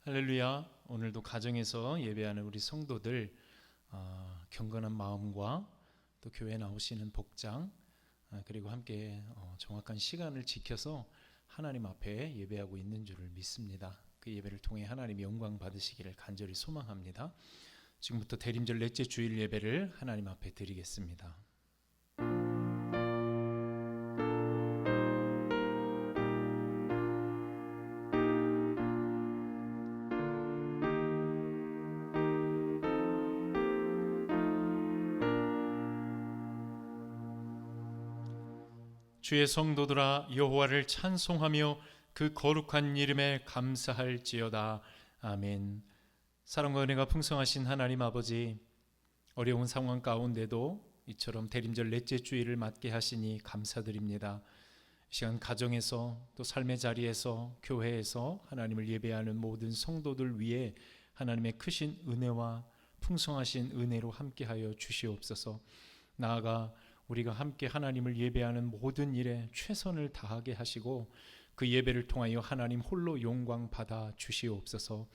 할렐루야. 오늘도 가정에서 예배하는 우리 성도들 경건한 마음과 또 교회에 나오시는 복장 그리고 함께 정확한 시간을 지켜서 하나님 앞에 예배하고 있는 줄을 믿습니다. 그 예배를 통해 하나님 영광 받으시기를 간절히 소망합니다. 지금부터 대림절 넷째 주일 예배를 하나님 앞에 드리겠습니다. 주의 성도들아 여호와를 찬송하며 그 거룩한 이름에 감사할지어다. 아멘. 사랑과 은혜가 풍성하신 하나님 아버지, 어려운 상황 가운데도 이처럼 대림절 넷째 주일을 맞게 하시니 감사드립니다. 이 시간 가정에서 또 삶의 자리에서 교회에서 하나님을 예배하는 모든 성도들 위해 하나님의 크신 은혜와 풍성하신 은혜로 함께하여 주시옵소서. 나아가 우리가 함께 하나님을 예배하는 모든 일에 최선을 다하게 하시고 그 예배를 통하여 하나님 홀로 영광 받아 주시옵소서.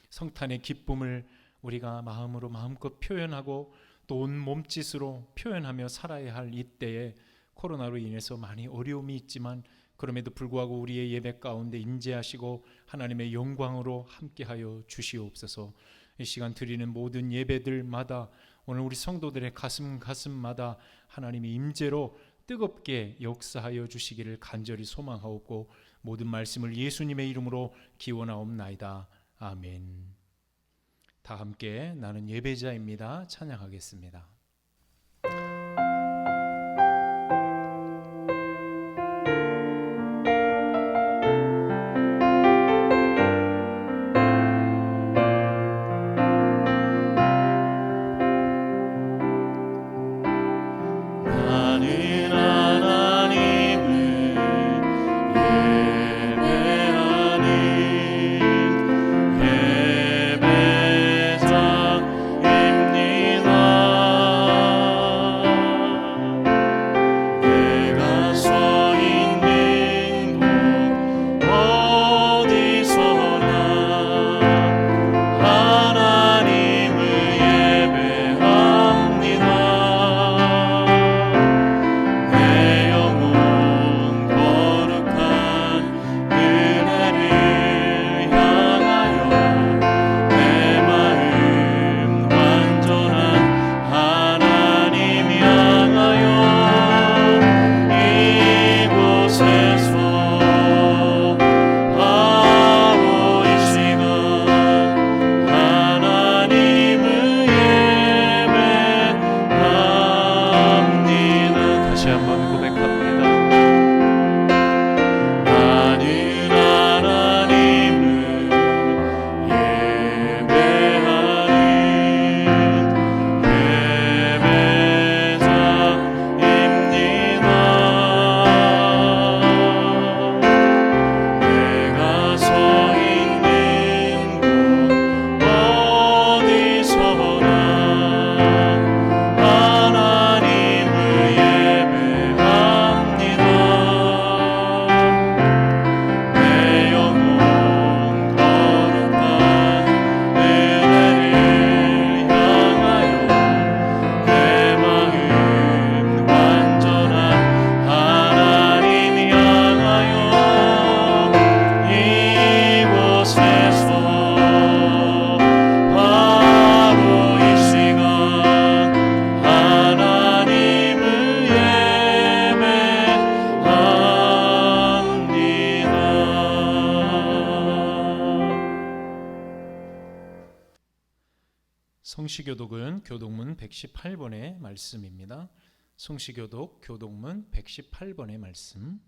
성탄의 기쁨을 우리가 마음으로 마음껏 표현하고 또 온 몸짓으로 표현하며 살아야 할 이때에 코로나로 인해서 많이 어려움이 있지만 그럼에도 불구하고 우리의 예배 가운데 임재하시고 하나님의 영광으로 함께하여 주시옵소서. 이 시간 드리는 모든 예배들마다 오늘 우리 성도들의 가슴마다 하나님의 임재로 뜨겁게 역사하여 주시기를 간절히 소망하옵고 모든 말씀을 예수님의 이름으로 기원하옵나이다. 아멘. 다 함께 나는 예배자입니다. 찬양하겠습니다. 성시교독은 교독문 118번의 말씀입니다. 성시교독 교독문 118번의 말씀.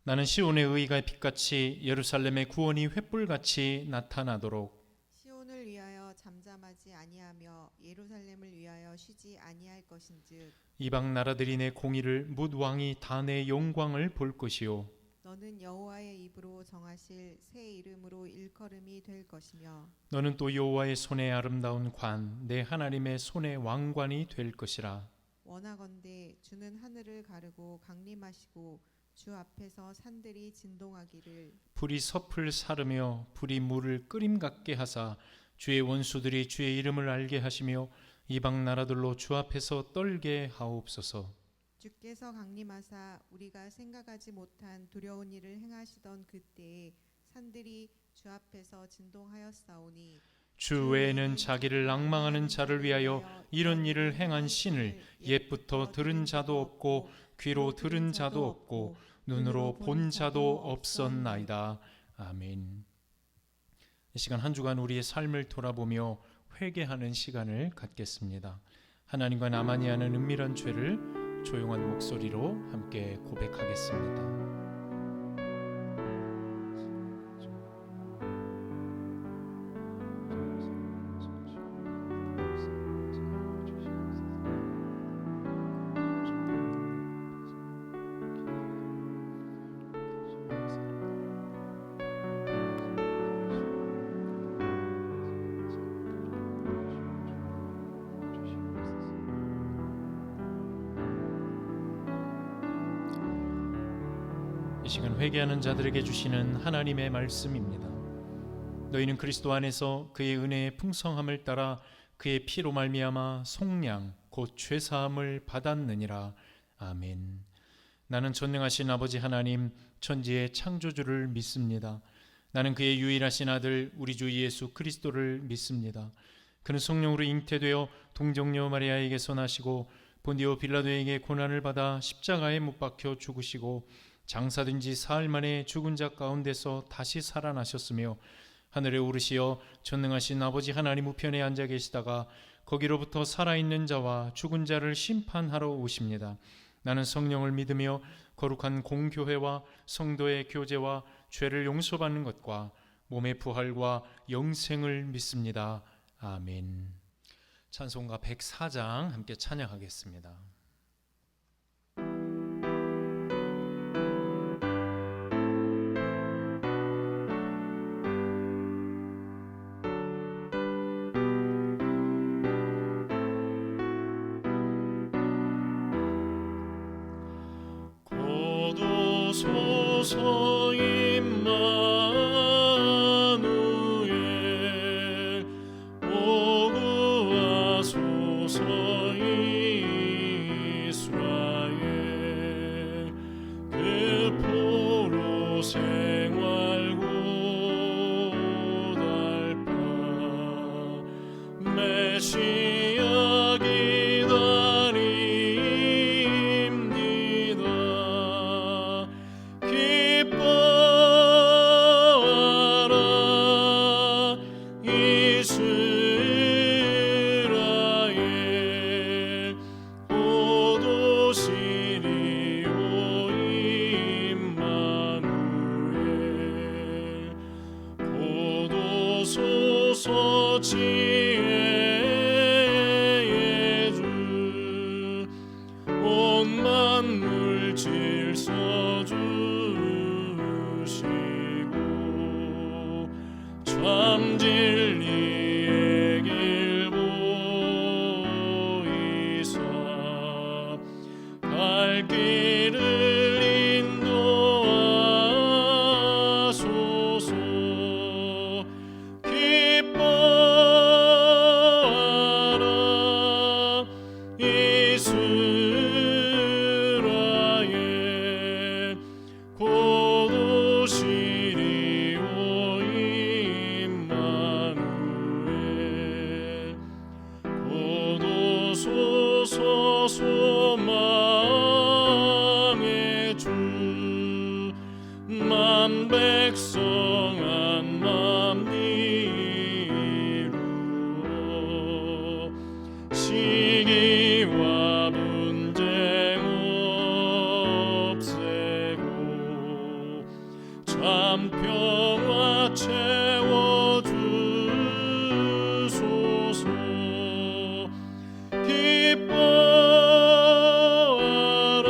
나는 시온의 의가 빛같이 예루살렘의 구원이 횃불같이 나타나도록 시온을 위하여 잠잠하지 아니하며 예루살렘을 위하여 쉬지 아니할 것인즉 이방 나라들이 내 공의를 뭇 왕이 다 내 영광을 볼 것이요 너는 여호와의 입으로 정하실 새 이름으로 일컬음이 될 것이며 너는 또 여호와의 손에 아름다운 관 내 하나님의 손에 왕관이 될 것이라. 원하건대 주는 하늘을 가르고 강림하시고 주 앞에서 산들이 진동하기를. 불이 섭을 사르며 불이 물을 끓임 같게 하사 주의 원수들이 주의 이름을 알게 하시며 이방 나라들로 주 앞에서 떨게 하옵소서. 주께서 강림하사 우리가 생각하지 못한 두려운 일을 행하시던 그때에 산들이 주 앞에서 진동하였사오니 주 외에는 자기를 낭망하는 자를 위하여 이런 일을 행한 신을 옛부터 들은 자도 없고 귀로 들은 자도 없고 눈으로 본 자도 없었나이다. 아멘. 이 시간 한 주간 우리의 삶을 돌아보며 회개하는 시간을 갖겠습니다. 하나님과 나만이 하는 은밀한 죄를 조용한 목소리로 함께 고백하겠습니다. 이 시간 회개하는 자들에게 주시는 하나님의 말씀입니다. 너희는 그리스도 안에서 그의 은혜의 풍성함을 따라 그의 피로 말미암아 속량 곧 죄사함을 받았느니라. 아멘. 나는 전능하신 아버지 하나님 천지의 창조주를 믿습니다. 나는 그의 유일하신 아들 우리 주 예수 그리스도를 믿습니다. 그는 성령으로 잉태되어 동정녀 마리아에게서 나시고 본디오 빌라도에게 고난을 받아 십자가에 못 박혀 죽으시고 장사된 지 사흘 만에 죽은 자 가운데서 다시 살아나셨으며 하늘에 오르시어 전능하신 아버지 하나님 우편에 앉아 계시다가 거기로부터 살아있는 자와 죽은 자를 심판하러 오십니다. 나는 성령을 믿으며 거룩한 공교회와 성도의 교제와 죄를 용서받는 것과 몸의 부활과 영생을 믿습니다. 아멘. 찬송가 104장 함께 찬양하겠습니다. 고도소서 임마누엘 오구하소서 이스라엘 그 포로 생활 고달파 메시아 기다립니다. 기뻐하라 이스라엘 오도시리오 임마누엘 고도소서 지혜의 주 온 만물 질서 주시고 참 진리의 길 보이사 갈 길을 인도하소서. 기뻐하라 이스라엘 고도시리오 임마누엘 고도소서 소망의 주 만 백성 한 맘 이루어 시기와 분쟁 없애고 참 평화 채워주소서. 기뻐하라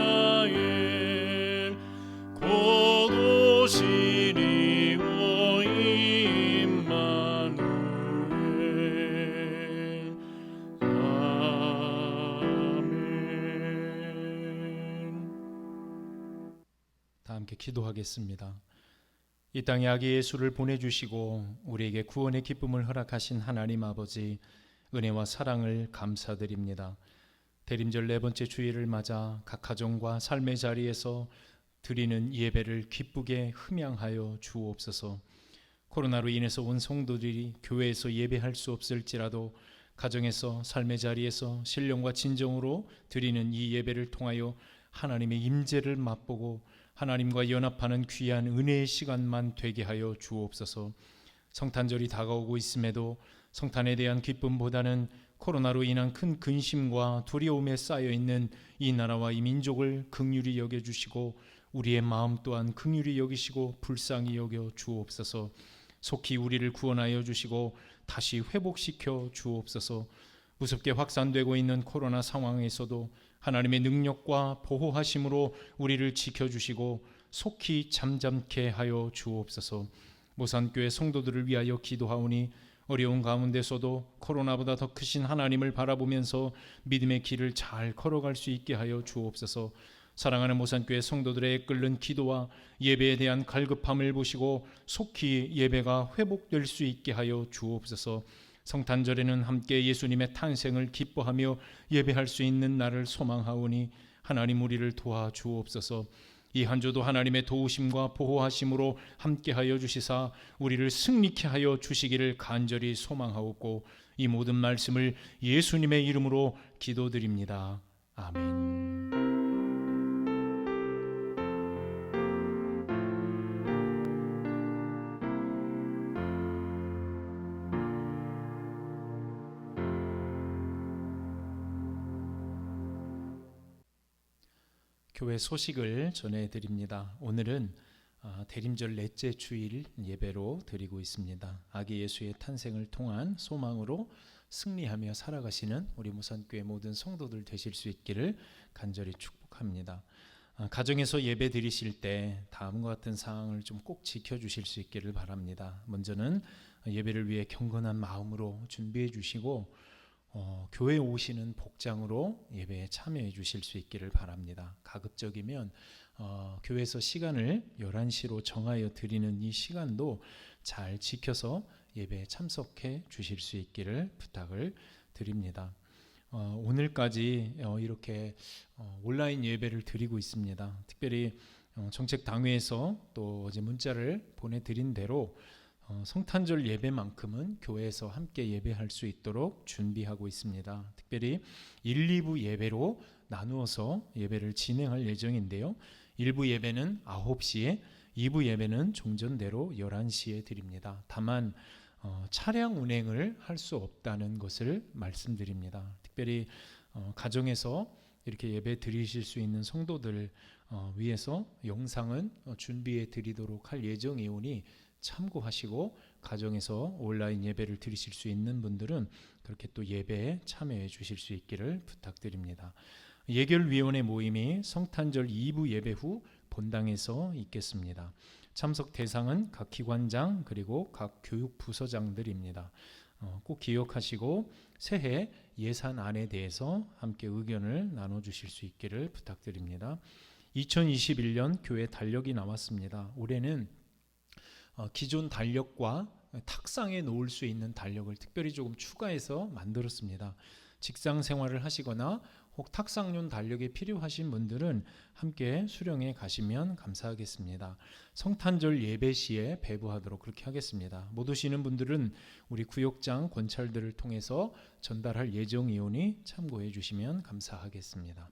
이스라엘 고도시리오 임마누엘. 아멘. 함께 기도하겠습니다. 이 땅에 아기 예수를 보내주시고 우리에게 구원의 기쁨을 허락하신 하나님 아버지, 은혜와 사랑을 감사드립니다. 대림절 네 번째 주일을 맞아 각 가정과 삶의 자리에서 드리는 예배를 기쁘게 흠양하여 주옵소서. 코로나로 인해서 온 성도들이 교회에서 예배할 수 없을지라도 가정에서 삶의 자리에서 신령과 진정으로 드리는 이 예배를 통하여 하나님의 임재를 맛보고 하나님과 연합하는 귀한 은혜의 시간만 되게 하여 주옵소서. 성탄절이 다가오고 있음에도 성탄에 대한 기쁨보다는 코로나로 인한 큰 근심과 두려움에 쌓여 있는 이 나라와 이 민족을 긍휼히 여겨 주시고 우리의 마음 또한 긍휼히 여기시고 불쌍히 여겨 주옵소서. 속히 우리를 구원하여 주시고 다시 회복시켜 주옵소서. 무섭게 확산되고 있는 코로나 상황에서도 하나님의 능력과 보호하심으로 우리를 지켜주시고 속히 잠잠케 하여 주옵소서. 모산교회 성도들을 위하여 기도하오니 어려운 가운데서도 코로나보다 더 크신 하나님을 바라보면서 믿음의 길을 잘 걸어갈 수 있게 하여 주옵소서. 사랑하는 모산교회 성도들의 끓는 기도와 예배에 대한 갈급함을 보시고 속히 예배가 회복될 수 있게 하여 주옵소서. 성탄절에는 함께 예수님의 탄생을 기뻐하며 예배할 수 있는 날을 소망하오니 하나님 우리를 도와주옵소서. 이 한 주도 하나님의 도우심과 보호하심으로 함께하여 주시사 우리를 승리케 하여 주시기를 간절히 소망하옵고 이 모든 말씀을 예수님의 이름으로 기도드립니다. 아멘. 교회 소식을 전해드립니다. 오늘은 대림절 넷째 주일 예배로 드리고 있습니다. 아기 예수의 탄생을 통한 소망으로 승리하며 살아가시는 우리 모산교회 모든 성도들 되실 수 있기를 간절히 축복합니다. 가정에서 예배 드리실 때 다음과 같은 사항을 좀 꼭 지켜주실 수 있기를 바랍니다. 먼저는 예배를 위해 경건한 마음으로 준비해 주시고 교회에 오시는 복장으로 예배에 참여해 주실 수 있기를 바랍니다. 가급적이면 교회에서 시간을 11시로 정하여 드리는 이 시간도 잘 지켜서 예배에 참석해 주실 수 있기를 부탁을 드립니다. 오늘까지 이렇게 온라인 예배를 드리고 있습니다. 특별히 정책당회에서 또 어제 문자를 보내드린 대로 성탄절 예배만큼은 교회에서 함께 예배할 수 있도록 준비하고 있습니다. 특별히 1, 2부 예배로 나누어서 예배를 진행할 예정인데요. 1부 예배는 9시에, 2부 예배는 종전대로 11시에 드립니다. 다만 차량 운행을 할 수 없다는 것을 말씀드립니다. 특별히 가정에서 이렇게 예배 드리실 수 있는 성도들 위해서 영상은 준비해 드리도록 할 예정이오니 참고하시고 가정에서 온라인 예배를 드리실 수 있는 분들은 그렇게 또 예배에 참여해 주실 수 있기를 부탁드립니다. 예결위원회 모임이 성탄절 2부 예배 후 본당에서 있겠습니다. 참석 대상은 각 기관장 그리고 각 교육부서장들입니다. 꼭 기억하시고 새해 예산안에 대해서 함께 의견을 나눠주실 수 있기를 부탁드립니다. 2021년 교회 달력이 나왔습니다. 올해는 기존 달력과 탁상에 놓을 수 있는 달력을 특별히 조금 추가해서 만들었습니다. 직장 생활을 하시거나 혹 탁상용 달력이 필요하신 분들은 함께 수령해 가시면 감사하겠습니다. 성탄절 예배 시에 배부하도록 그렇게 하겠습니다. 못 오시는 분들은 우리 구역장 권찰들을 통해서 전달할 예정이오니 참고해 주시면 감사하겠습니다.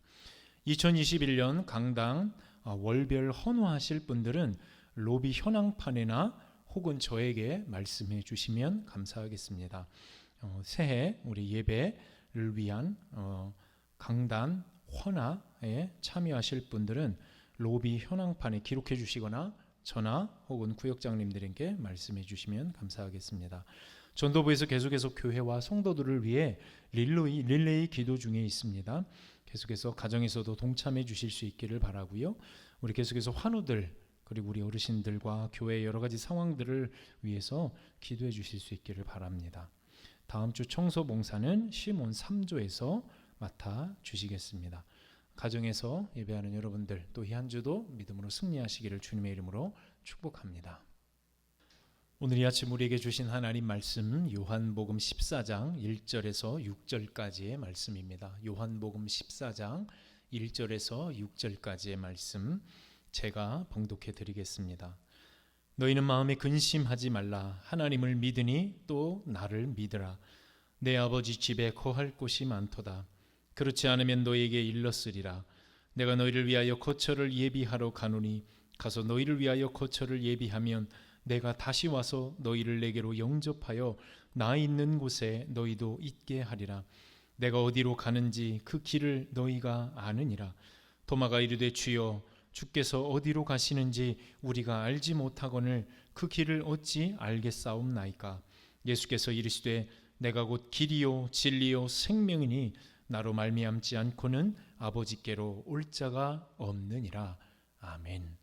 2021년 강당 월별 헌화하실 분들은 로비 현황판에나 혹은 저에게 말씀해 주시면 감사하겠습니다. 새해 우리 예배를 위한 강단 헌화에 참여하실 분들은 로비 현황판에 기록해 주시거나 전화 혹은 구역장님들에게 말씀해 주시면 감사하겠습니다. 전도부에서 계속해서 교회와 성도들을 위해 릴레이 기도 중에 있습니다. 계속해서 가정에서도 동참해 주실 수 있기를 바라고요. 우리 계속해서 환우들 그리고 우리 어르신들과 교회의 여러 가지 상황들을 위해서 기도해 주실 수 있기를 바랍니다. 다음 주 청소 봉사는 시몬 3조에서 맡아 주시겠습니다. 가정에서 예배하는 여러분들 또 이 한 주도 믿음으로 승리하시기를 주님의 이름으로 축복합니다. 오늘 이 아침 우리에게 주신 하나님 말씀 요한복음 14장 1절에서 6절까지의 말씀입니다. 요한복음 14장 1절에서 6절까지의 말씀 제가 봉독해 드리겠습니다. 너희는 마음에 근심하지 말라. 하나님을 믿으니 또 나를 믿으라. 내 아버지 집에 거할 곳이 많도다. 그렇지 않으면 너희에게 일렀으리라. 내가 너희를 위하여 거처를 예비하러 가노니 가서 너희를 위하여 거처를 예비하면 내가 다시 와서 너희를 내게로 영접하여 나 있는 곳에 너희도 있게 하리라. 내가 어디로 가는지 그 길을 너희가 아느니라. 도마가 이르되 주여 주께서 어디로 가시는지 우리가 알지 못하거늘 그 길을 어찌 알겠사옵나이까. 예수께서 이르시되 내가 곧 길이요 진리요 생명이니 나로 말미암지 않고는 아버지께로 올 자가 없느니라. 아멘.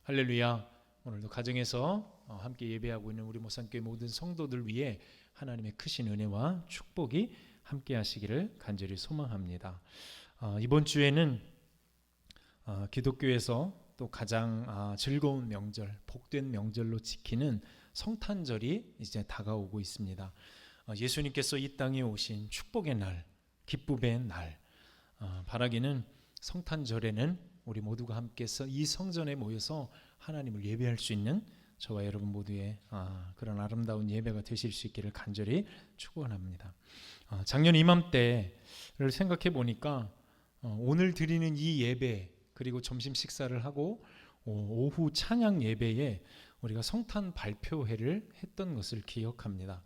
할렐루야. 오늘도 가정에서 함께 예배하고 있는 우리 모산교회 모든 성도들 위해 하나님의 크신 은혜와 축복이 함께 하시기를 간절히 소망합니다. 이번 주에는 기독교에서 또 가장 즐거운 명절, 복된 명절로 지키는 성탄절이 이제 다가오고 있습니다. 예수님께서 이 땅에 오신 축복의 날, 기쁨의 날, 바라기는 성탄절에는 우리 모두가 함께서 이 성전에 모여서 하나님을 예배할 수 있는 저와 여러분 모두의 그런 아름다운 예배가 되실 수 있기를 간절히 축원합니다. 작년 이맘때를 생각해 보니까 오늘 드리는 이 예배 그리고 점심 식사를 하고 오후 찬양 예배에 우리가 성탄 발표회를 했던 것을 기억합니다.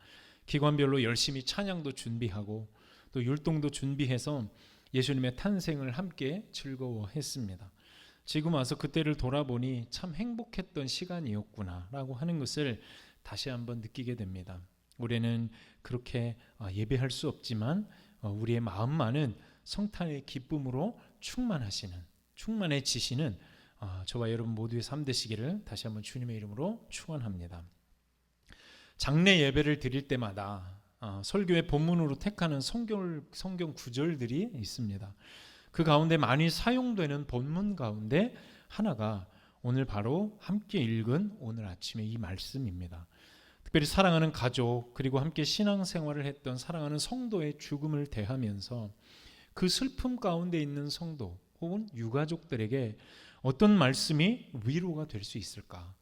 기관별로 열심히 찬양도 준비하고 또 율동도 준비해서 예수님의 탄생을 함께 즐거워했습니다. 지금 와서 그때를 돌아보니 참 행복했던 시간이었구나라고 하는 것을 다시 한번 느끼게 됩니다. 올해는 그렇게 예배할 수 없지만 우리의 마음만은 성탄의 기쁨으로 충만해지시는 저와 여러분 모두의 삶 되시기를 다시 한번 주님의 이름으로 축원합니다. 장례 예배를 드릴 때마다 설교의 본문으로 택하는 성경 구절들이 있습니다. 그 가운데 많이 사용되는 본문 가운데 하나가 오늘 바로 함께 읽은 오늘 아침의 이 말씀입니다. 특별히 사랑하는 가족 그리고 함께 신앙생활을 했던 사랑하는 성도의 죽음을 대하면서 그 슬픔 가운데 있는 성도 혹은 유가족들에게 어떤 말씀이 위로가 될 수 있을까?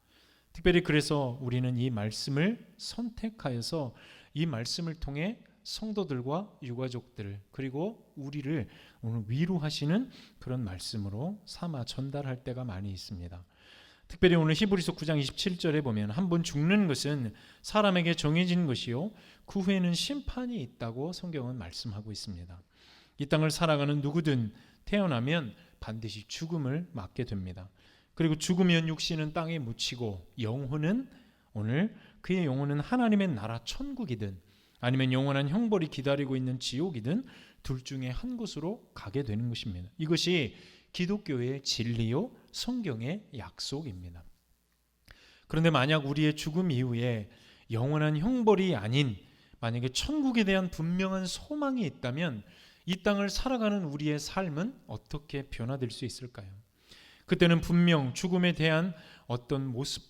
특별히 그래서 우리는 이 말씀을 선택하여서 이 말씀을 통해 성도들과 유가족들 그리고 우리를 오늘 위로하시는 그런 말씀으로 삼아 전달할 때가 많이 있습니다. 특별히 오늘 히브리서 9장 27절에 보면 한 번 죽는 것은 사람에게 정해진 것이요 그 후에는 심판이 있다고 성경은 말씀하고 있습니다. 이 땅을 살아가는 누구든 태어나면 반드시 죽음을 맞게 됩니다. 그리고 죽으면 육신은 땅에 묻히고 오늘 그의 영혼은 하나님의 나라 천국이든 아니면 영원한 형벌이 기다리고 있는 지옥이든 둘 중에 한 곳으로 가게 되는 것입니다. 이것이 기독교의 진리요 성경의 약속입니다. 그런데 만약 우리의 죽음 이후에 영원한 형벌이 아닌 만약에 천국에 대한 분명한 소망이 있다면 이 땅을 살아가는 우리의 삶은 어떻게 변화될 수 있을까요? 그때는 분명 죽음에 대한 어떤 모습,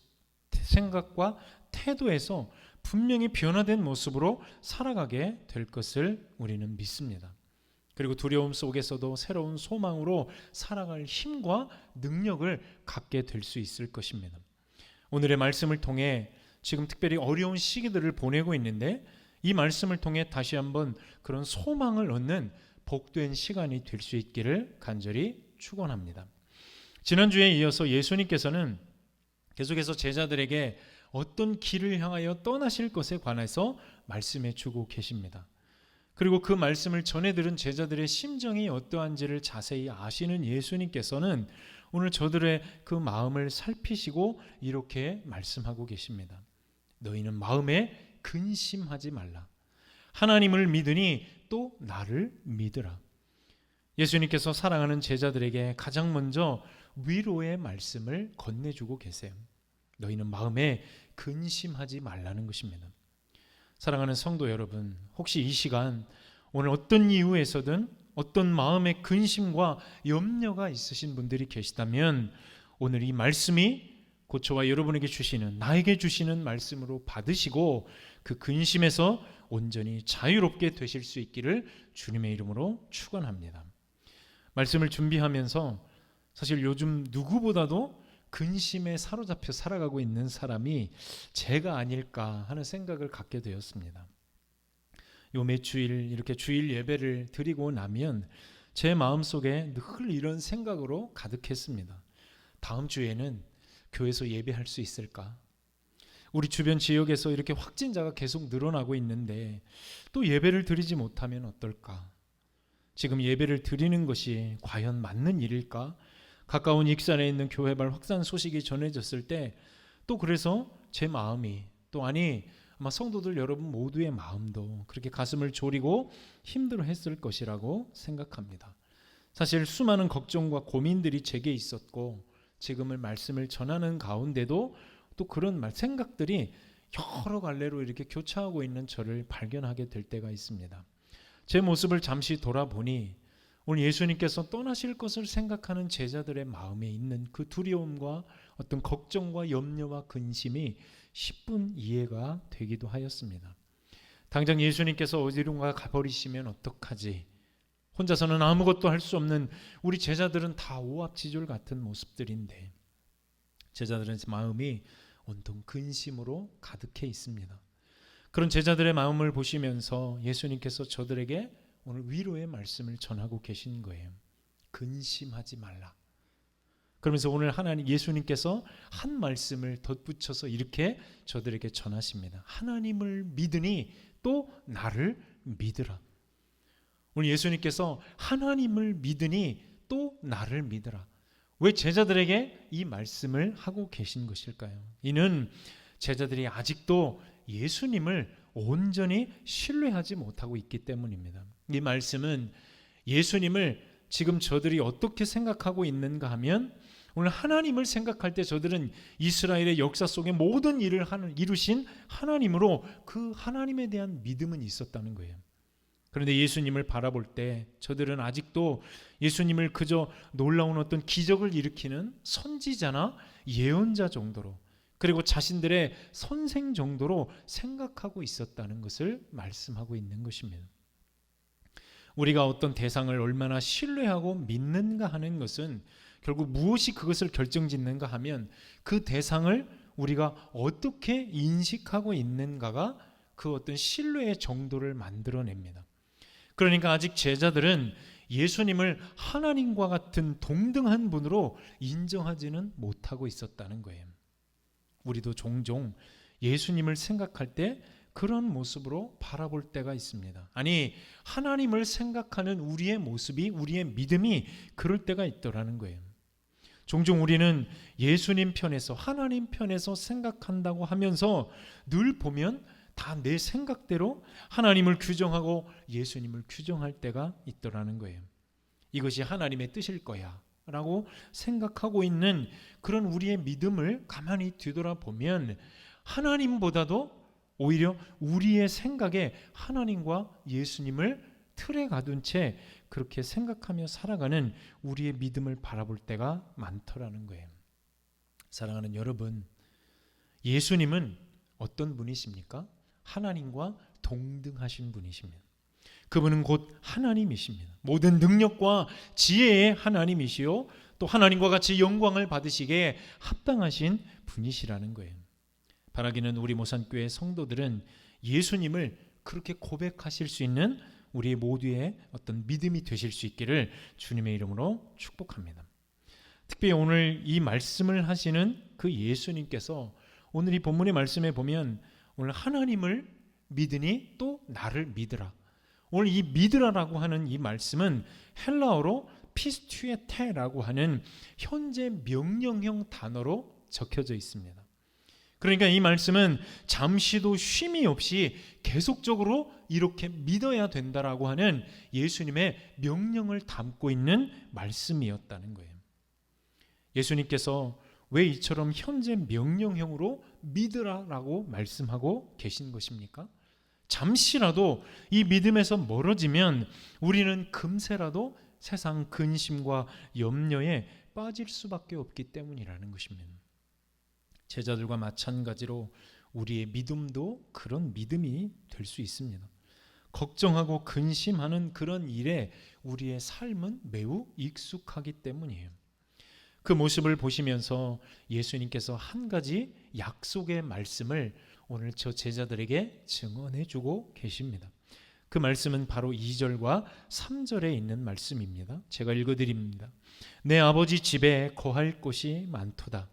생각과 태도에서 분명히 변화된 모습으로 살아가게 될 것을 우리는 믿습니다. 그리고 두려움 속에서도 새로운 소망으로 살아갈 힘과 능력을 갖게 될 수 있을 것입니다. 오늘의 말씀을 통해 지금 특별히 어려운 시기들을 보내고 있는데 이 말씀을 통해 다시 한번 그런 소망을 얻는 복된 시간이 될 수 있기를 간절히 축원합니다. 지난주에 이어서 예수님께서는 계속해서 제자들에게 어떤 길을 향하여 떠나실 것에 관해서 말씀해 주고 계십니다. 그리고 그 말씀을 전해 들은 제자들의 심정이 어떠한지를 자세히 아시는 예수님께서는 오늘 저들의 그 마음을 살피시고 이렇게 말씀하고 계십니다. 너희는 마음에 근심하지 말라. 하나님을 믿으니 또 나를 믿으라. 예수님께서 사랑하는 제자들에게 가장 먼저 위로의 말씀을 건네주고 계세요. 너희는 마음에 근심하지 말라는 것입니다. 사랑하는 성도 여러분, 혹시 이 시간 오늘 어떤 이유에서든 어떤 마음의 근심과 염려가 있으신 분들이 계시다면 오늘 이 말씀이 곧 저와 여러분에게 주시는, 나에게 주시는 말씀으로 받으시고 그 근심에서 온전히 자유롭게 되실 수 있기를 주님의 이름으로 축원합니다. 말씀을 준비하면서 사실 요즘 누구보다도 근심에 사로잡혀 살아가고 있는 사람이 제가 아닐까 하는 생각을 갖게 되었습니다. 요 몇 주일 이렇게 주일 예배를 드리고 나면 제 마음속에 늘 이런 생각으로 가득했습니다. 다음 주에는 교회에서 예배할 수 있을까? 우리 주변 지역에서 이렇게 확진자가 계속 늘어나고 있는데 또 예배를 드리지 못하면 어떨까? 지금 예배를 드리는 것이 과연 맞는 일일까? 가까운 익산에 있는 교회발 확산 소식이 전해졌을 때 또 그래서 제 마음이 또 아마 성도들 여러분 모두의 마음도 그렇게 가슴을 졸이고 힘들어했을 것이라고 생각합니다. 사실 수많은 걱정과 고민들이 제게 있었고 지금의 말씀을 전하는 가운데도 또 그런 생각들이 여러 갈래로 이렇게 교차하고 있는 저를 발견하게 될 때가 있습니다. 제 모습을 잠시 돌아보니 오늘 예수님께서 떠나실 것을 생각하는 제자들의 마음에 있는 그 두려움과 어떤 걱정과 염려와 근심이 10분 이해가 되기도 하였습니다. 당장 예수님께서 어디론가 가버리시면 어떡하지? 혼자서는 아무것도 할 수 없는 우리 제자들은 다 오합지졸 같은 모습들인데 제자들의 마음이 온통 근심으로 가득해 있습니다. 그런 제자들의 마음을 보시면서 예수님께서 저들에게 오늘 위로의 말씀을 전하고 계신 거예요. 근심하지 말라. 그러면서 오늘 예수님께서 한 말씀을 덧붙여서 이렇게 저들에게 전하십니다. 하나님을 믿으니 또 나를 믿으라. 오늘 예수님께서 하나님을 믿으니 또 나를 믿으라. 왜 제자들에게 이 말씀을 하고 계신 것일까요? 이는 제자들이 아직도 예수님을 온전히 신뢰하지 못하고 있기 때문입니다. 이 말씀은 예수님을 지금 저들이 어떻게 생각하고 있는가 하면 오늘 하나님을 생각할 때 저들은 이스라엘의 역사 속에 모든 일을 이루신 하나님으로 그 하나님에 대한 믿음은 있었다는 거예요. 그런데 예수님을 바라볼 때 저들은 아직도 예수님을 그저 놀라운 어떤 기적을 일으키는 선지자나 예언자 정도로 그리고 자신들의 선생 정도로 생각하고 있었다는 것을 말씀하고 있는 것입니다. 우리가 어떤 대상을 얼마나 신뢰하고 믿는가 하는 것은 결국 무엇이 그것을 결정짓는가 하면 그 대상을 우리가 어떻게 인식하고 있는가가 그 어떤 신뢰의 정도를 만들어냅니다. 그러니까 아직 제자들은 예수님을 하나님과 같은 동등한 분으로 인정하지는 못하고 있었다는 거예요. 우리도 종종 예수님을 생각할 때 그런 모습으로 바라볼 때가 있습니다. 아니, 하나님을 생각하는 우리의 모습이, 우리의 믿음이 그럴 때가 있더라는 거예요. 종종 우리는 예수님 편에서, 하나님 편에서 생각한다고 하면서 늘 보면 다 내 생각대로 하나님을 규정하고 예수님을 규정할 때가 있더라는 거예요. 이것이 하나님의 뜻일 거야 라고 생각하고 있는 그런 우리의 믿음을 가만히 뒤돌아보면 하나님보다도 오히려 우리의 생각에 하나님과 예수님을 틀에 가둔 채 그렇게 생각하며 살아가는 우리의 믿음을 바라볼 때가 많더라는 거예요. 사랑하는 여러분, 예수님은 어떤 분이십니까? 하나님과 동등하신 분이십니다. 그분은 곧 하나님이십니다. 모든 능력과 지혜의 하나님이시요 또 하나님과 같이 영광을 받으시기에 합당하신 분이시라는 거예요. 바라기는 우리 모산교회 성도들은 예수님을 그렇게 고백하실 수 있는 우리 모두의 어떤 믿음이 되실 수 있기를 주님의 이름으로 축복합니다. 특별히 오늘 이 말씀을 하시는 그 예수님께서 오늘 이 본문의 말씀에 보면 오늘 하나님을 믿으니 또 나를 믿으라. 오늘 이 믿으라라고 하는 이 말씀은 헬라어로 피스튜에테라고 하는 현재 명령형 단어로 적혀져 있습니다. 그러니까 이 말씀은 잠시도 쉼이 없이 계속적으로 이렇게 믿어야 된다라고 하는 예수님의 명령을 담고 있는 말씀이었다는 거예요. 예수님께서 왜 이처럼 현재 명령형으로 믿으라라고 말씀하고 계신 것입니까? 잠시라도 이 믿음에서 멀어지면 우리는 금세라도 세상 근심과 염려에 빠질 수밖에 없기 때문이라는 것입니다. 제자들과 마찬가지로 우리의 믿음도 그런 믿음이 될 수 있습니다. 걱정하고 근심하는 그런 일에 우리의 삶은 매우 익숙하기 때문이에요. 그 모습을 보시면서 예수님께서 한 가지 약속의 말씀을 오늘 저 제자들에게 증언해 주고 계십니다. 그 말씀은 바로 2절과 3절에 있는 말씀입니다. 제가 읽어드립니다. 내 아버지 집에 거할 곳이 많도다.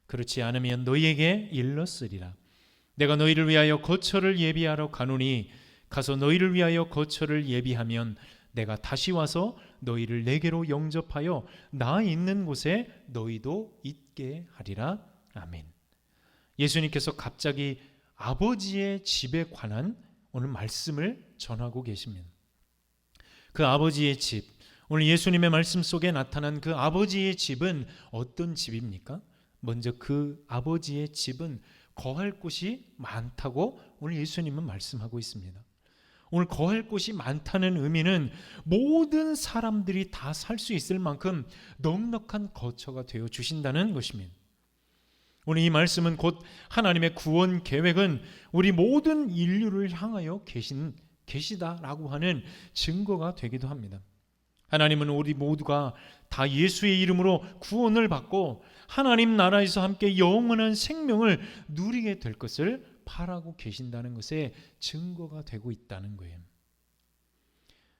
그렇지 않으면 너희에게 일렀으리라. 내가 너희를 위하여 거처를 예비하러 가노니 가서 너희를 위하여 거처를 예비하면 내가 다시 와서 너희를 내게로 영접하여 나 있는 곳에 너희도 있게 하리라. 아멘. 예수님께서 갑자기 아버지의 집에 관한 오늘 말씀을 전하고 계십니다. 그 아버지의 집, 오늘 예수님의 말씀 속에 나타난 그 아버지의 집은 어떤 집입니까? 먼저 그 아버지의 집은 거할 곳이 많다고 오늘 예수님은 말씀하고 있습니다. 오늘 거할 곳이 많다는 의미는 모든 사람들이 다 살 수 있을 만큼 넉넉한 거처가 되어 주신다는 것입니다. 오늘 이 말씀은 곧 하나님의 구원 계획은 우리 모든 인류를 향하여 계시다라고 하는 증거가 되기도 합니다. 하나님은 우리 모두가 다 예수의 이름으로 구원을 받고 하나님 나라에서 함께 영원한 생명을 누리게 될 것을 바라고 계신다는 것에 증거가 되고 있다는 거예요.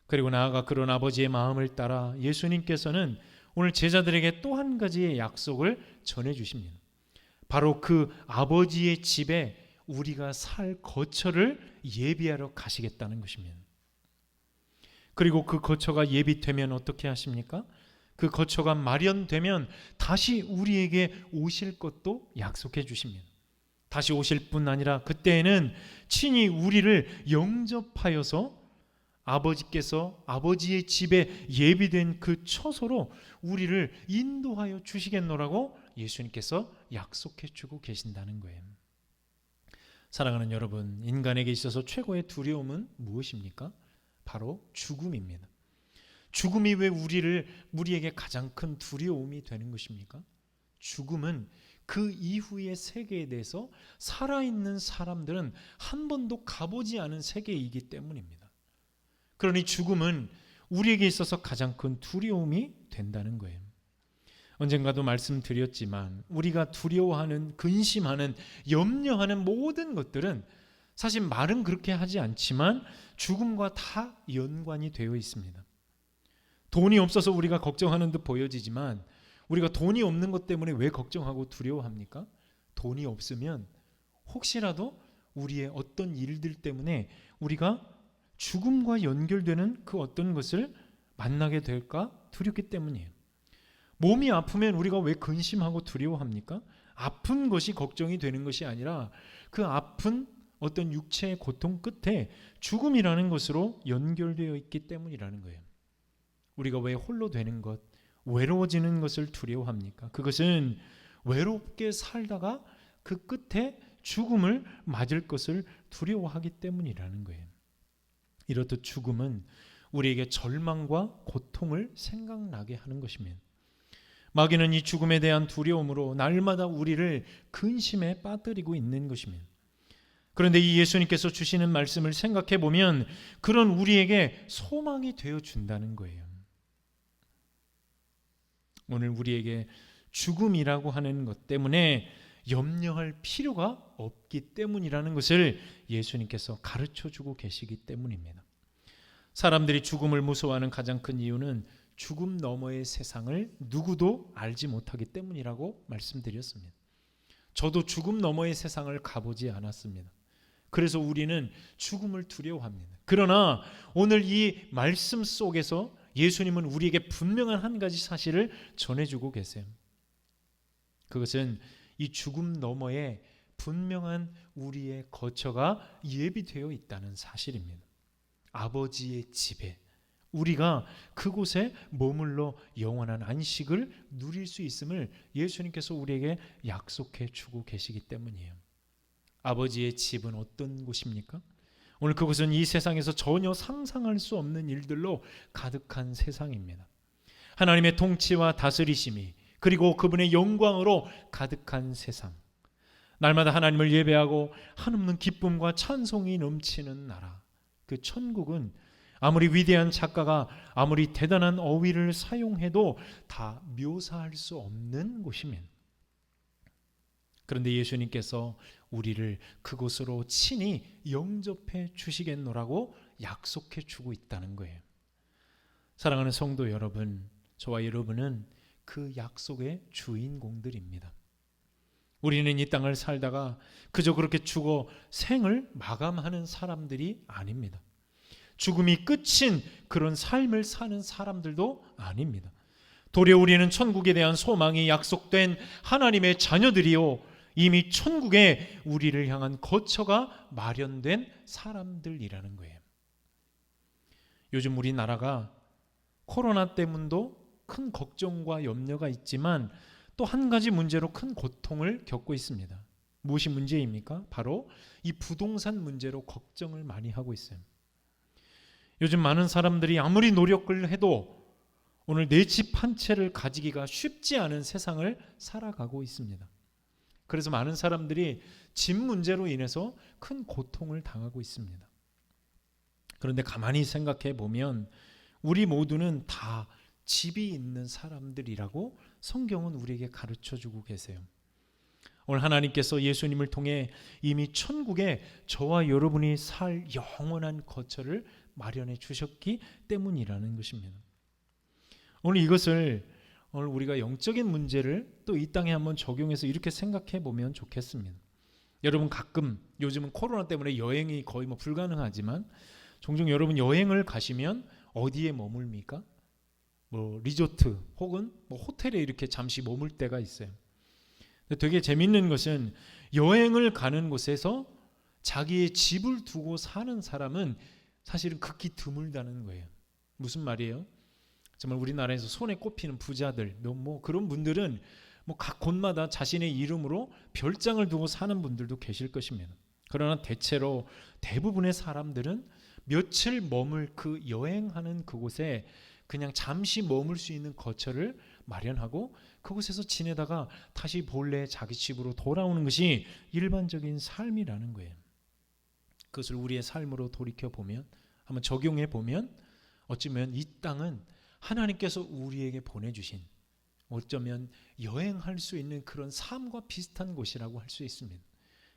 그리고 나아가 그런 아버지의 마음을 따라 예수님께서는 오늘 제자들에게 또 한 가지의 약속을 전해 주십니다. 바로 그 아버지의 집에 우리가 살 거처를 예비하러 가시겠다는 것입니다. 그리고 그 거처가 예비되면 어떻게 하십니까? 그 거처가 마련되면 다시 우리에게 오실 것도 약속해 주십니다. 다시 오실 뿐 아니라 그때에는 친히 우리를 영접하여서 아버지께서 아버지의 집에 예비된 그 처소로 우리를 인도하여 주시겠노라고 예수님께서 약속해 주고 계신다는 거예요. 사랑하는 여러분, 인간에게 있어서 최고의 두려움은 무엇입니까? 바로 죽음입니다. 죽음이 왜 우리에게 가장 큰 두려움이 되는 것입니까? 죽음은 그 이후의 세계에 대해서 살아있는 사람들은 한 번도 가보지 않은 세계이기 때문입니다. 그러니 죽음은 우리에게 있어서 가장 큰 두려움이 된다는 거예요. 언젠가도 말씀드렸지만 우리가 두려워하는, 근심하는, 염려하는 모든 것들은 사실 말은 그렇게 하지 않지만 죽음과 다 연관이 되어 있습니다. 돈이 없어서 우리가 걱정하는 듯 보여지지만 우리가 돈이 없는 것 때문에 왜 걱정하고 두려워합니까? 돈이 없으면 혹시라도 우리의 어떤 일들 때문에 우리가 죽음과 연결되는 그 어떤 것을 만나게 될까 두렵기 때문이에요. 몸이 아프면 우리가 왜 근심하고 두려워합니까? 아픈 것이 걱정이 되는 것이 아니라 그 아픈 어떤 육체의 고통 끝에 죽음이라는 것으로 연결되어 있기 때문이라는 거예요. 우리가 왜 홀로 되는 것, 외로워지는 것을 두려워합니까? 그것은 외롭게 살다가 그 끝에 죽음을 맞을 것을 두려워하기 때문이라는 거예요. 이렇듯 죽음은 우리에게 절망과 고통을 생각나게 하는 것입니다. 마귀는 이 죽음에 대한 두려움으로 날마다 우리를 근심에 빠뜨리고 있는 것입니다. 그런데 이 예수님께서 주시는 말씀을 생각해 보면 그런 우리에게 소망이 되어 준다는 거예요. 오늘 우리에게 죽음이라고 하는 것 때문에 염려할 필요가 없기 때문이라는 것을 예수님께서 가르쳐 주고 계시기 때문입니다. 사람들이 죽음을 무서워하는 가장 큰 이유는 죽음 너머의 세상을 누구도 알지 못하기 때문이라고 말씀드렸습니다. 저도 죽음 너머의 세상을 가보지 않았습니다. 그래서 우리는 죽음을 두려워합니다. 그러나 오늘 이 말씀 속에서 예수님은 우리에게 분명한 한 가지 사실을 전해주고 계세요. 그것은 이 죽음 너머에 분명한 우리의 거처가 예비되어 있다는 사실입니다. 아버지의 집에 우리가 그곳에 머물러 영원한 안식을 누릴 수 있음을 예수님께서 우리에게 약속해 주고 계시기 때문이에요. 아버지의 집은 어떤 곳입니까? 오늘 그곳은 이 세상에서 전혀 상상할 수 없는 일들로 가득한 세상입니다. 하나님의 통치와 다스리심이 그리고 그분의 영광으로 가득한 세상, 날마다 하나님을 예배하고 한없는 기쁨과 찬송이 넘치는 나라, 그 천국은 아무리 위대한 작가가 아무리 대단한 어휘를 사용해도 다 묘사할 수 없는 곳이면, 그런데 예수님께서 우리를 그곳으로 친히 영접해 주시겠노라고 약속해 주고 있다는 거예요. 사랑하는 성도 여러분, 저와 여러분은 그 약속의 주인공들입니다. 우리는 이 땅을 살다가 그저 그렇게 죽어 생을 마감하는 사람들이 아닙니다. 죽음이 끝인 그런 삶을 사는 사람들도 아닙니다. 도리어 우리는 천국에 대한 소망이 약속된 하나님의 자녀들이요, 이미 천국에 우리를 향한 거처가 마련된 사람들이라는 거예요. 요즘 우리나라가 코로나 때문도 큰 걱정과 염려가 있지만 또 한 가지 문제로 큰 고통을 겪고 있습니다. 무엇이 문제입니까? 바로 이 부동산 문제로 걱정을 많이 하고 있어요. 요즘 많은 사람들이 아무리 노력을 해도 오늘 내 집 한 채를 가지기가 쉽지 않은 세상을 살아가고 있습니다. 그래서 많은 사람들이 집 문제로 인해서 큰 고통을 당하고 있습니다. 그런데 가만히 생각해 보면 우리 모두는 다 집이 있는 사람들이라고 성경은 우리에게 가르쳐 주고 계세요. 오늘 하나님께서 예수님을 통해 이미 천국에 저와 여러분이 살 영원한 거처를 마련해 주셨기 때문이라는 것입니다. 오늘 이것을 오늘 우리가 영적인 문제를 또 이 땅에 한번 적용해서 이렇게 생각해 보면 좋겠습니다. 여러분, 가끔 요즘은 코로나 때문에 여행이 거의 불가능하지만 종종 여러분 여행을 가시면 어디에 머물입니까? 리조트 혹은 호텔에 이렇게 잠시 머물 때가 있어요. 근데 되게 재밌는 것은 여행을 가는 곳에서 자기의 집을 두고 사는 사람은 사실은 극히 드물다는 거예요. 무슨 말이에요? 정말 우리나라에서 손에 꼽히는 부자들, 그런 분들은 각 곳마다 자신의 이름으로 별장을 두고 사는 분들도 계실 것입니다. 그러나 대체로 대부분의 사람들은 며칠 머물 그 여행하는 그곳에 그냥 잠시 머물 수 있는 거처를 마련하고 그곳에서 지내다가 다시 본래 자기 집으로 돌아오는 것이 일반적인 삶이라는 거예요. 그것을 우리의 삶으로 돌이켜보면, 한번 적용해보면 어쩌면 이 땅은 하나님께서 우리에게 보내주신, 어쩌면 여행할 수 있는 그런 삶과 비슷한 곳이라고 할 수 있습니다.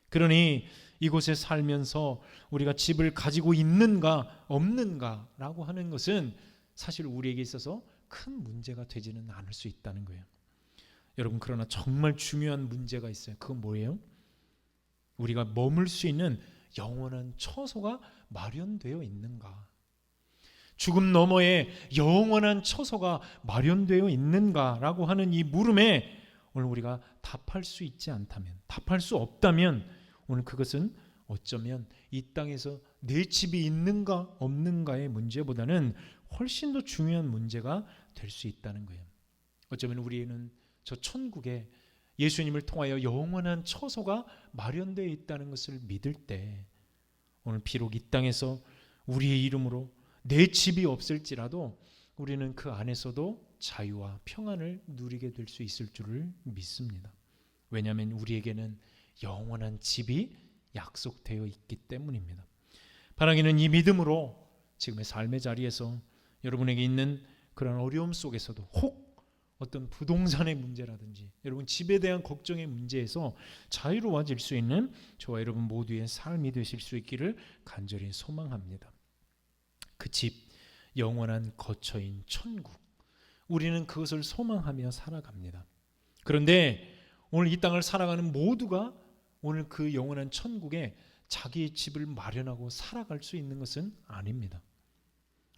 그러니 이곳에 살면서 우리가 집을 가지고 있는가 없는가라고 하는 것은 사실 우리에게 있어서 큰 문제가 되지는 않을 수 있다는 거예요. 여러분, 그러나 정말 중요한 문제가 있어요. 그건 뭐예요? 우리가 머물 수 있는 영원한 처소가 마련되어 있는가? 죽음 너머에 영원한 처소가 마련되어 있는가라고 하는 이 물음에 오늘 우리가 답할 수 있지 않다면, 답할 수 없다면 오늘 그것은 어쩌면 이 땅에서 내 집이 있는가 없는가의 문제보다는 훨씬 더 중요한 문제가 될 수 있다는 거예요. 어쩌면 우리는 저 천국에 예수님을 통하여 영원한 처소가 마련되어 있다는 것을 믿을 때, 오늘 비록 이 땅에서 우리의 이름으로 내 집이 없을지라도 우리는 그 안에서도 자유와 평안을 누리게 될 수 있을 줄을 믿습니다. 왜냐하면 우리에게는 영원한 집이 약속되어 있기 때문입니다. 바라기는 이 믿음으로 지금의 삶의 자리에서 여러분에게 있는 그런 어려움 속에서도, 혹 어떤 부동산의 문제라든지 여러분 집에 대한 걱정의 문제에서 자유로워질 수 있는 저와 여러분 모두의 삶이 되실 수 있기를 간절히 소망합니다. 그 집, 영원한 거처인 천국, 우리는 그것을 소망하며 살아갑니다. 그런데 오늘 이 땅을 살아가는 모두가 오늘 그 영원한 천국에 자기의 집을 마련하고 살아갈 수 있는 것은 아닙니다.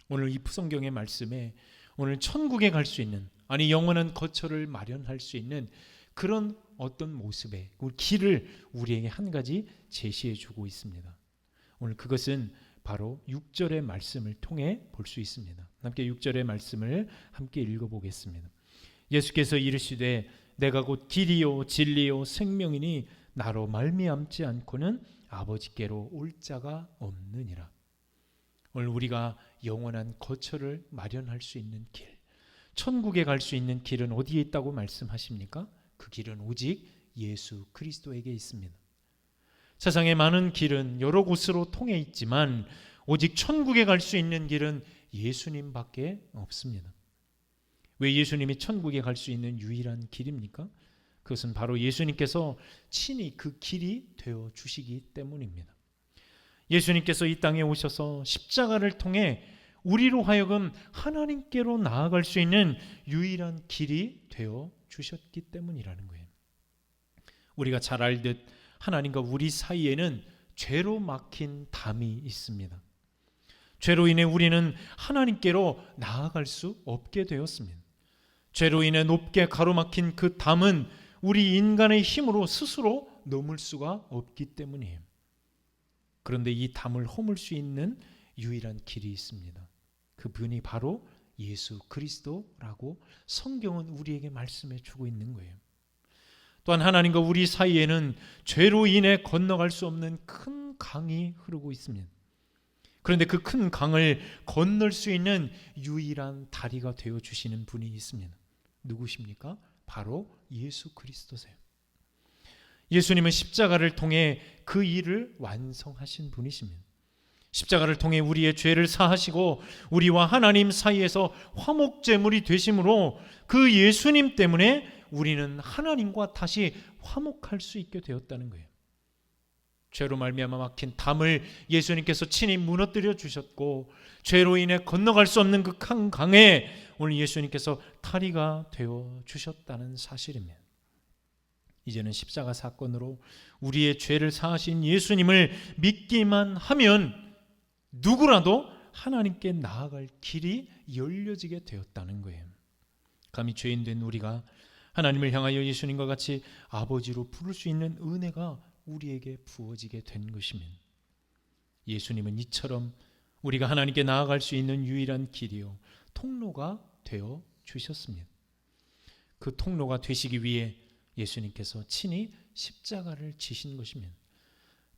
오늘 이 성경의 말씀에 오늘 천국에 갈 수 있는, 아니 영원한 거처를 마련할 수 있는 그런 어떤 모습의 길을 우리에게 한 가지 제시해 주고 있습니다. 오늘 그것은 바로 6절의 말씀을 통해 볼 수 있습니다. 함께 6절의 말씀을 함께 읽어보겠습니다. 예수께서 이르시되 내가 곧 길이요 진리요 생명이니 나로 말미암지 않고는 아버지께로 올 자가 없느니라. 오늘 우리가 영원한 거처를 마련할 수 있는 길, 천국에 갈 수 있는 길은 어디에 있다고 말씀하십니까? 그 길은 오직 예수 그리스도에게 있습니다. 세상의 많은 길은 여러 곳으로 통해 있지만 오직 천국에 갈 수 있는 길은 예수님밖에 없습니다. 왜 예수님이 천국에 갈 수 있는 유일한 길입니까? 그것은 바로 예수님께서 친히 그 길이 되어 주시기 때문입니다. 예수님께서 이 땅에 오셔서 십자가를 통해 우리로 하여금 하나님께로 나아갈 수 있는 유일한 길이 되어 주셨기 때문이라는 거예요. 우리가 잘 알듯 하나님과 우리 사이에는 죄로 막힌 담이 있습니다. 죄로 인해 우리는 하나님께로 나아갈 수 없게 되었습니다. 죄로 인해 높게 가로막힌 그 담은 우리 인간의 힘으로 스스로 넘을 수가 없기 때문이에요. 그런데 이 담을 허물 수 있는 유일한 길이 있습니다. 그분이 바로 예수 그리스도라고 성경은 우리에게 말씀해 주고 있는 거예요. 또한 하나님과 우리 사이에는 죄로 인해 건너갈 수 없는 큰 강이 흐르고 있습니다. 그런데 그 큰 강을 건널 수 있는 유일한 다리가 되어 주시는 분이 있습니다. 누구십니까? 바로 예수 그리스도세요. 예수님은 십자가를 통해 그 일을 완성하신 분이십니다. 십자가를 통해 우리의 죄를 사하시고 우리와 하나님 사이에서 화목제물이 되심으로 그 예수님 때문에 우리는 하나님과 다시 화목할 수 있게 되었다는 거예요. 죄로 말미암아 막힌 담을 예수님께서 친히 무너뜨려 주셨고 죄로 인해 건너갈 수 없는 그 큰 강에 오늘 예수님께서 다리가 되어 주셨다는 사실입니다. 이제는 십자가 사건으로 우리의 죄를 사하신 예수님을 믿기만 하면 누구라도 하나님께 나아갈 길이 열려지게 되었다는 거예요. 감히 죄인 된 우리가 하나님을 향하여 예수님과 같이 아버지로 부를 수 있는 은혜가 우리에게 부어지게 된 것입니다. 예수님은 이처럼 우리가 하나님께 나아갈 수 있는 유일한 길이요 통로가 되어 주셨습니다. 그 통로가 되시기 위해 예수님께서 친히 십자가를 지신 것입니다.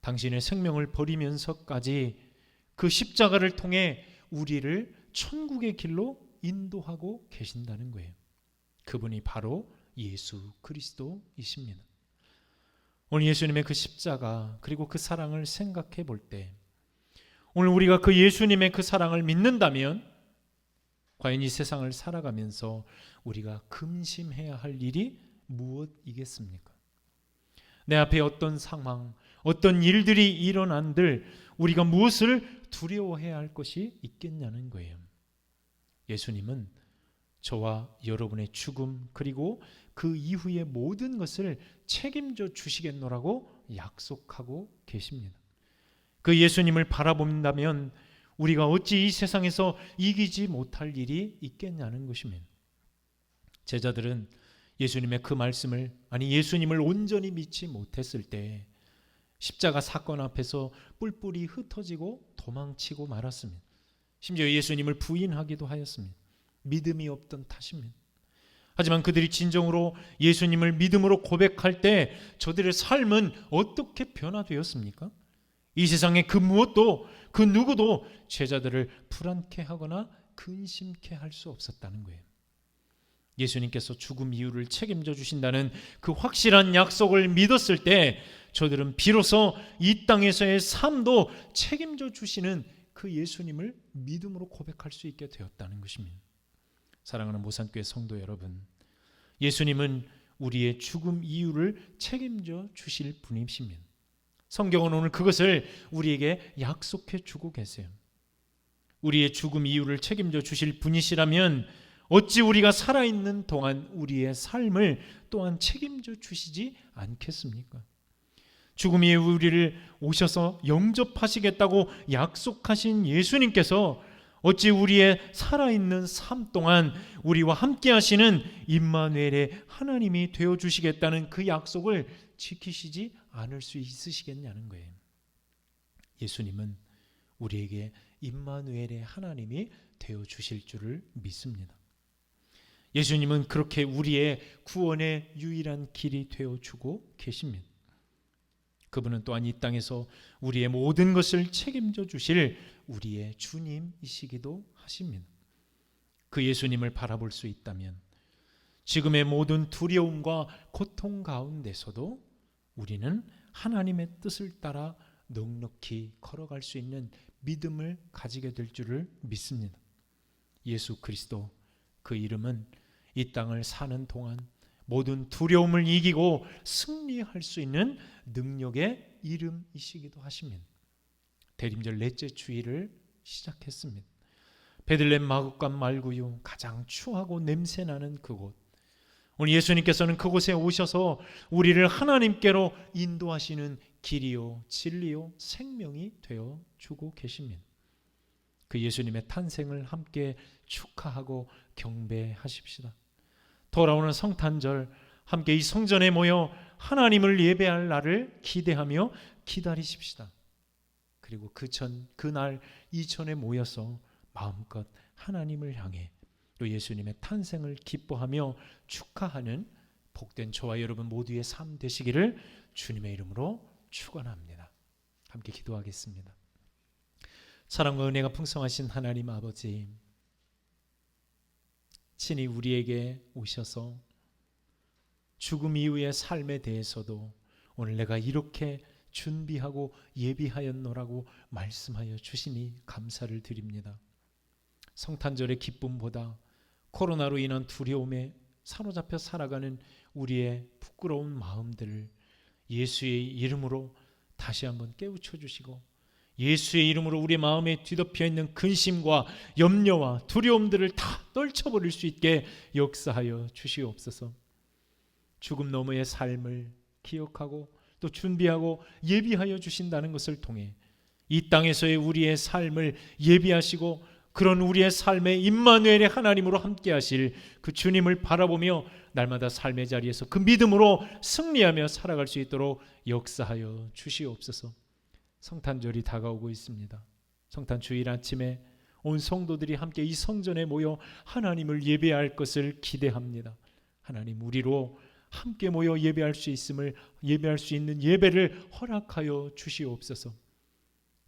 당신의 생명을 버리면서까지 그 십자가를 통해 우리를 천국의 길로 인도하고 계신다는 거예요. 그분이 바로 예수 그리스도이십니다. 오늘 예수님의 그 십자가 그리고 그 사랑을 생각해 볼 때 오늘 우리가 그 예수님의 그 사랑을 믿는다면 과연 이 세상을 살아가면서 우리가 금심해야 할 일이 무엇이겠습니까? 내 앞에 어떤 상황, 어떤 일들이 일어난들 우리가 무엇을 두려워해야 할 것이 있겠냐는 거예요. 예수님은 저와 여러분의 죽음 그리고 그 이후의 모든 것을 책임져 주시겠노라고 약속하고 계십니다. 그 예수님을 바라본다면 우리가 어찌 이 세상에서 이기지 못할 일이 있겠냐는 것입니다. 제자들은 예수님의 그 말씀을 예수님을 온전히 믿지 못했을 때 십자가 사건 앞에서 뿔뿔이 흩어지고 도망치고 말았습니다. 심지어 예수님을 부인하기도 하였습니다. 믿음이 없던 탓입니다. 하지만 그들이 진정으로 예수님을 믿음으로 고백할 때 저들의 삶은 어떻게 변화되었습니까? 이 세상의 그 무엇도 그 누구도 제자들을 불안케 하거나 근심케 할 수 없었다는 거예요. 예수님께서 죽음 이후를 책임져 주신다는 그 확실한 약속을 믿었을 때 저들은 비로소 이 땅에서의 삶도 책임져 주시는 그 예수님을 믿음으로 고백할 수 있게 되었다는 것입니다. 사랑하는 모산교회 성도 여러분, 예수님은 우리의 죽음 이유를 책임져 주실 분이십니다. 성경은 오늘 그것을 우리에게 약속해 주고 계세요. 우리의 죽음 이유를 책임져 주실 분이시라면 어찌 우리가 살아있는 동안 우리의 삶을 또한 책임져 주시지 않겠습니까? 죽음 이후에 우리를 오셔서 영접하시겠다고 약속하신 예수님께서 어찌 우리의 살아있는 삶 동안 우리와 함께 하시는 임마누엘의 하나님이 되어주시겠다는 그 약속을 지키시지 않을 수 있으시겠냐는 거예요. 예수님은 우리에게 임마누엘의 하나님이 되어주실 줄을 믿습니다. 예수님은 그렇게 우리의 구원의 유일한 길이 되어주고 계십니다. 그분은 또한 이 땅에서 우리의 모든 것을 책임져 주실 우리의 주님이시기도 하십니다. 그 예수님을 바라볼 수 있다면 지금의 모든 두려움과 고통 가운데서도 우리는 하나님의 뜻을 따라 넉넉히 걸어갈 수 있는 믿음을 가지게 될 줄을 믿습니다. 예수 그리스도, 그 이름은 이 땅을 사는 동안 모든 두려움을 이기고 승리할 수 있는 능력의 이름이시기도 하십니다. 대림절 넷째 주일을 시작했습니다. 베들레헴 마구간 말고요, 가장 추하고 냄새나는 그곳, 오늘 예수님께서는 그곳에 오셔서 우리를 하나님께로 인도하시는 길이요 진리요 생명이 되어 주고 계십니다. 그 예수님의 탄생을 함께 축하하고 경배하십시다. 돌아오는 성탄절 함께 이 성전에 모여 하나님을 예배할 날을 기대하며 기다리십시다. 그리고 그날 이전에 모여서 마음껏 하나님을 향해 또 예수님의 탄생을 기뻐하며 축하하는 복된 저와 여러분 모두의 삶 되시기를 주님의 이름으로 축원합니다. 함께 기도하겠습니다. 사랑과 은혜가 풍성하신 하나님 아버지, 친히 우리에게 오셔서 죽음 이후의 삶에 대해서도 오늘 내가 이렇게 준비하고 예비하였노라고 말씀하여 주시니 감사를 드립니다. 성탄절의 기쁨보다 코로나로 인한 두려움에 사로잡혀 살아가는 우리의 부끄러운 마음들을 예수의 이름으로 다시 한번 깨우쳐 주시고, 예수의 이름으로 우리 마음에 뒤덮여 있는 근심과 염려와 두려움들을 다 떨쳐버릴 수 있게 역사하여 주시옵소서. 죽음 너머의 삶을 기억하고 또 준비하고 예비하여 주신다는 것을 통해 이 땅에서의 우리의 삶을 예비하시고 그런 우리의 삶에 임마누엘의 하나님으로 함께 하실 그 주님을 바라보며 날마다 삶의 자리에서 그 믿음으로 승리하며 살아갈 수 있도록 역사하여 주시옵소서. 성탄절이 다가오고 있습니다. 성탄 주일 아침에 온 성도들이 함께 이 성전에 모여 하나님을 예배할 것을 기대합니다. 하나님, 우리로 함께 모여 예배할 수 있는 예배를 허락하여 주시옵소서.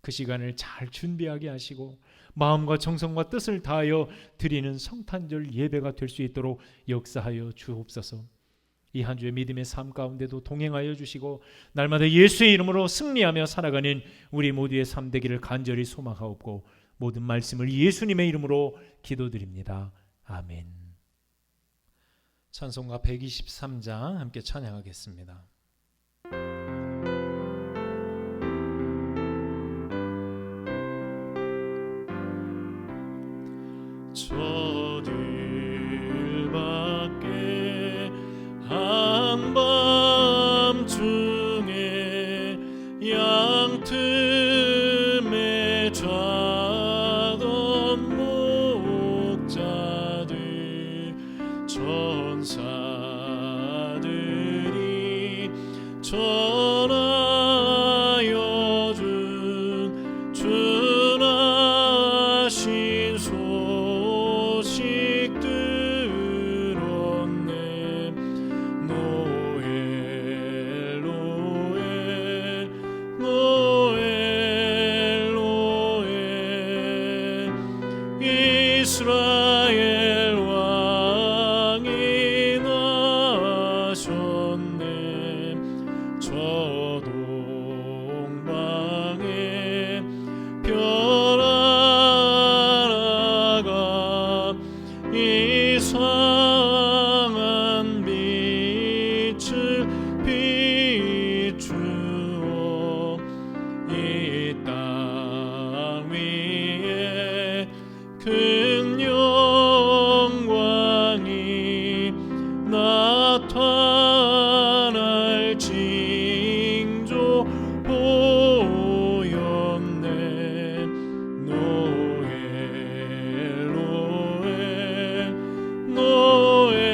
그 시간을 잘 준비하게 하시고 마음과 정성과 뜻을 다하여 드리는 성탄절 예배가 될 수 있도록 역사하여 주옵소서. 이 한 주의 믿음의 삶 가운데도 동행하여 주시고 날마다 예수의 이름으로 승리하며 살아가는 우리 모두의 삶 되기를 간절히 소망하옵고 모든 말씀을 예수님의 이름으로 기도드립니다. 아멘. 찬송가 123장 함께 찬양하겠습니다. 저들 밖에 한밤중에 양틈에 자던 목자들 천사들이 전하여 준 준하신 소식 들었네. 노엘 노엘 노엘 노엘 이스라엘 왕이 나셨네. 저 동방에 별 하나가 이상한 빛을 비추어 이 땅 위에 큰 영광이 나타날 징조 보였네. 노엘 노엘 노엘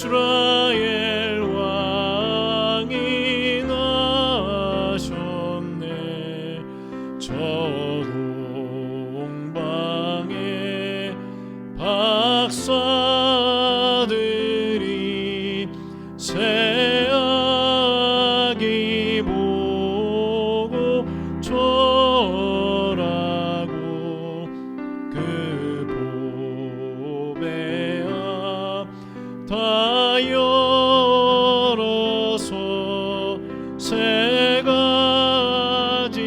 이스라엘 왕이 나셨네. 저동방에 박사들이 새 아기 보고 절하고 그 보배 앞 다 열어서 세 가지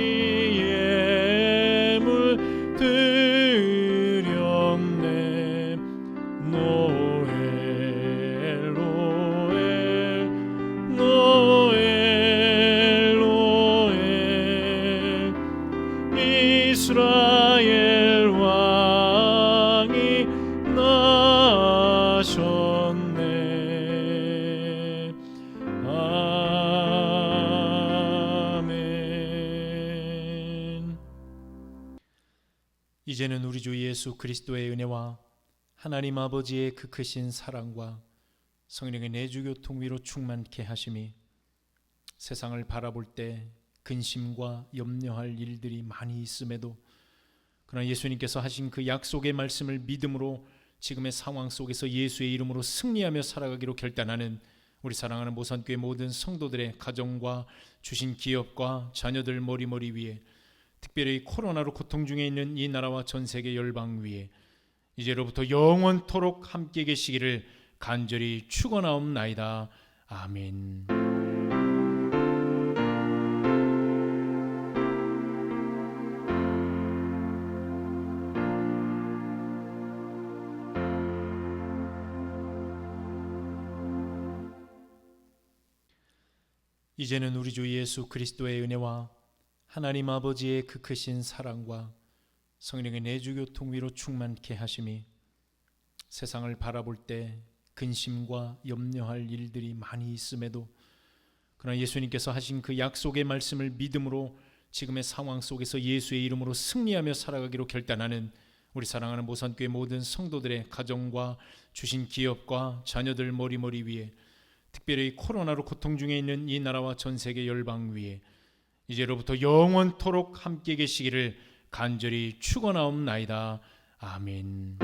예물 드렸네. 노엘 노엘 노엘 노엘 이스라엘 왕이 나셨네. 아멘. 이제는 우리 주 예수 그리스도의 은혜와 하나님 아버지의 그 크신 사랑과 성령의 내주교통 위로 충만케 하심이 세상을 바라볼 때 근심과 염려할 일들이 많이 있음에도 그러나 예수님께서 하신 그 약속의 말씀을 믿음으로 지금의 상황 속에서 예수의 이름으로 승리하며 살아가기로 결단하는 우리 사랑하는 모산교회 모든 성도들의 가정과 주신 기업과 자녀들 머리머리 위에, 특별히 코로나로 고통 중에 있는 이 나라와 전 세계 열방 위에 이제로부터 영원토록 함께 계시기를 간절히 축원하옵나이다. 아멘. 이제는 우리 주 예수 그리스도의 은혜와 하나님 아버지의 그 크신 사랑과 성령의 내주교통 위로 충만케 하심이 세상을 바라볼 때 근심과 염려할 일들이 많이 있음에도 그러나 예수님께서 하신 그 약속의 말씀을 믿음으로 지금의 상황 속에서 예수의 이름으로 승리하며 살아가기로 결단하는 우리 사랑하는 모산교회 모든 성도들의 가정과 주신 기업과 자녀들 머리머리 위에, 특별히 코로나로 고통 중에 있는 이 나라와 전 세계 열방 위에 이제로부터 영원토록 함께 계시기를 간절히 축원하옵나이다. 아멘.